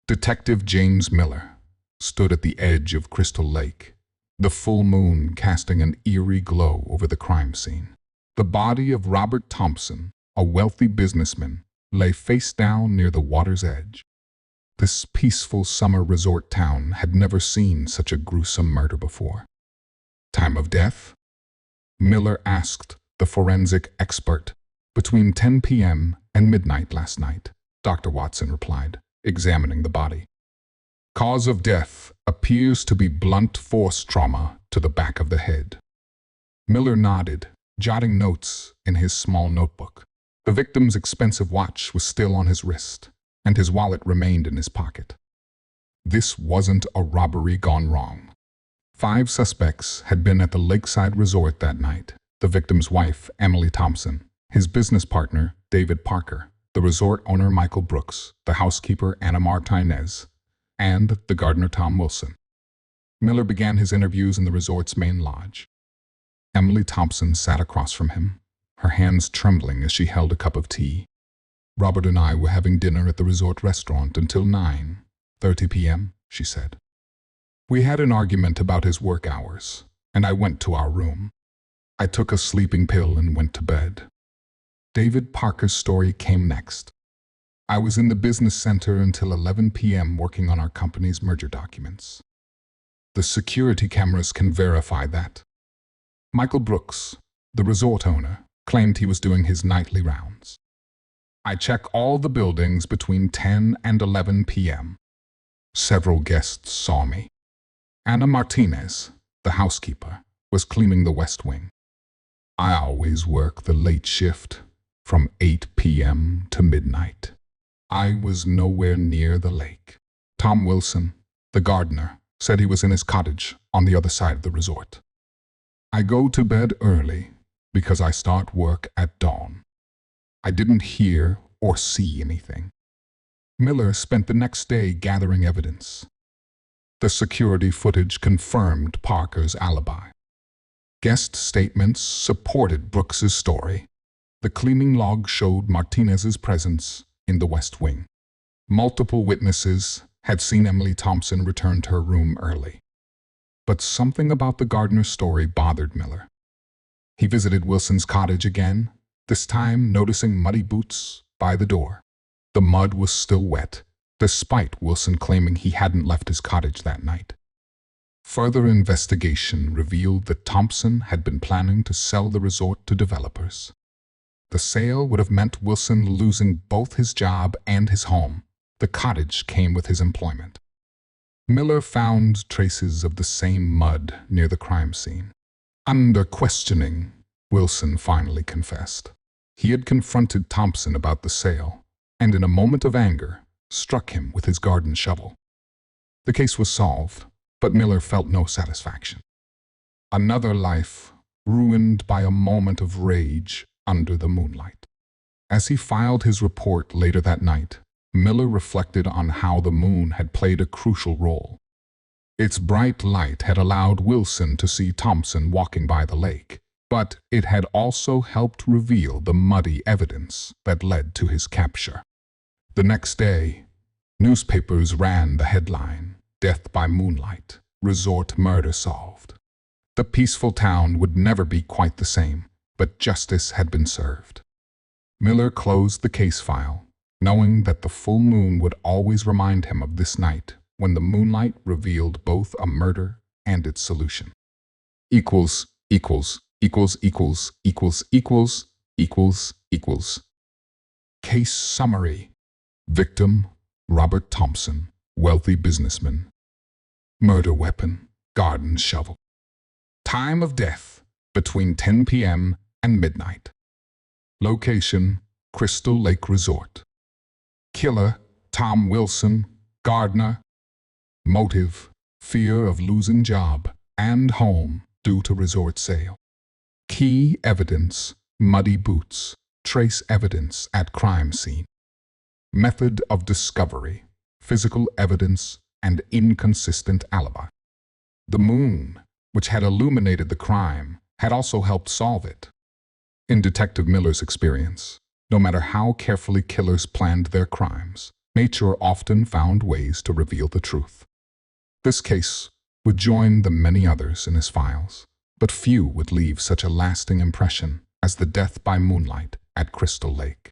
Detective James Miller stood at the edge of Crystal Lake, the full moon casting an eerie glow over the crime scene. The body of Robert Thompson, a wealthy businessman, lay face down near the water's edge. This peaceful summer resort town had never seen such a gruesome murder before. Time of death? Miller asked the forensic expert. Between 10 p.m. and midnight last night, Dr. Watson replied, examining the body. Cause of death appears to be blunt force trauma to the back of the head. Miller nodded, jotting notes in his small notebook. The victim's expensive watch was still on his wrist, and his wallet remained in his pocket. This wasn't a robbery gone wrong. 5 suspects had been at the lakeside resort that night: the victim's wife, Emily Thompson, his business partner, David Parker, the resort owner, Michael Brooks, the housekeeper, Anna Martinez, and the gardener, Tom Wilson. Miller began his interviews in the resort's main lodge. Emily Thompson sat across from him, her hands trembling as she held a cup of tea. Robert and I were having dinner at the resort restaurant until 9:30 p.m., she said. We had an argument about his work hours, and I went to our room. I took a sleeping pill and went to bed. David Parker's story came next. I was in the business center until 11 p.m. working on our company's merger documents. The security cameras can verify that. Michael Brooks, the resort owner, claimed he was doing his nightly rounds. I check all the buildings between 10 and 11 p.m. Several guests saw me. Anna Martinez, the housekeeper, was cleaning the West Wing. I always work the late shift, from 8 p.m. to midnight. I was nowhere near the lake. Tom Wilson, the gardener, said he was in his cottage on the other side of the resort. I go to bed early because I start work at dawn. I didn't hear or see anything. Miller spent the next day gathering evidence. The security footage confirmed Parker's alibi. Guest statements supported Brooks's story. The cleaning log showed Martinez's presence in the West Wing. Multiple witnesses had seen Emily Thompson return to her room early. But something about the gardener's story bothered Miller. He visited Wilson's cottage again, this time noticing muddy boots by the door. The mud was still wet, despite Wilson claiming he hadn't left his cottage that night. Further investigation revealed that Thompson had been planning to sell the resort to developers. The sale would have meant Wilson losing both his job and his home. The cottage came with his employment. Miller found traces of the same mud near the crime scene. Under questioning, Wilson finally confessed. He had confronted Thompson about the sale, and in a moment of anger, struck him with his garden shovel. The case was solved, but Miller felt no satisfaction. Another life ruined by a moment of rage under the moonlight. As he filed his report later that night, Miller reflected on how the moon had played a crucial role. Its bright light had allowed Wilson to see Thompson walking by the lake, but it had also helped reveal the muddy evidence that led to his capture. The next day, newspapers ran the headline, "Death by Moonlight, Resort Murder Solved." The peaceful town would never be quite the same, but justice had been served. Miller closed the case file, knowing that the full moon would always remind him of this night when the moonlight revealed both a murder and its solution. Equals, equals, equals, equals, equals, equals, equals, equals. Case summary. Victim, Robert Thompson, wealthy businessman. Murder weapon, garden shovel. Time of death, between 10 p.m. and midnight. Location, Crystal Lake Resort. Killer, Tom Wilson, gardener. Motive, fear of losing job and home due to resort sale. Key evidence, muddy boots, trace evidence at crime scene. Method of discovery, physical evidence and inconsistent alibi. The moon, which had illuminated the crime, had also helped solve it. In Detective Miller's experience, no matter how carefully killers planned their crimes, nature often found ways to reveal the truth. This case would join the many others in his files, but few would leave such a lasting impression as the death by moonlight at Crystal Lake.